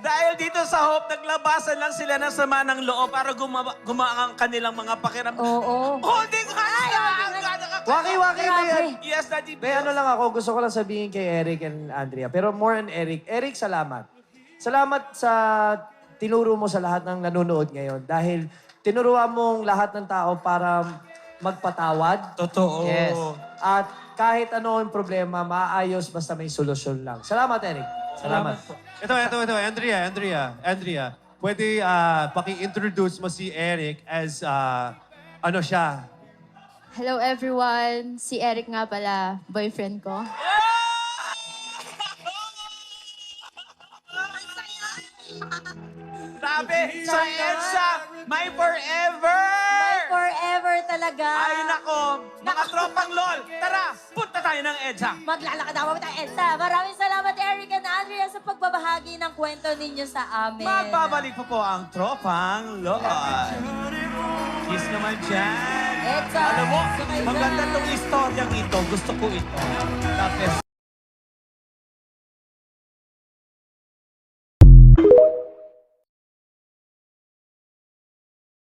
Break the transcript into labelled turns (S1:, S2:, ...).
S1: Dahil dito sa Hope, naglabasan lang sila ng sama ng loob para gumaang ang kanilang mga pakiramdam.
S2: Oo.
S1: Holding hands na!
S3: Waki-waki ba yan?
S1: Yes, Daddy.
S3: May ano lang ako, gusto ko lang sabihin kay Eric and Andrea. Pero more on Eric. Eric, salamat. Salamat sa tinuro mo sa lahat ng nanonood ngayon. Dahil tinuruan mong lahat ng tao para magpatawad.
S1: Totoo.
S3: Yes. At kahit ano yung problema, maayos basta may solusyon lang. Salamat, Eric. Salamat.
S4: Ito. Andrea, pwede paki-introduce mo si Eric as, ano siya?
S2: Hello everyone. Si Eric nga pala, boyfriend ko.
S1: Sabi sa EDSA, my forever!
S5: Forever talaga.
S1: Ay nako, mga tropang LOL, tara, punta tayo ng EDSA.
S5: Maglalakad ako ng EDSA. Maraming salamat, Eric and Andrea, sa pagbabahagi ng kwento ninyo sa amin.
S1: Magbabalik po ang tropang LOL. Kiss naman dyan.
S5: EDSA.
S1: Alam mo,
S5: Sakay
S1: maganda
S5: na.
S1: tong istoryang ito. Gusto ko ito. Tapos,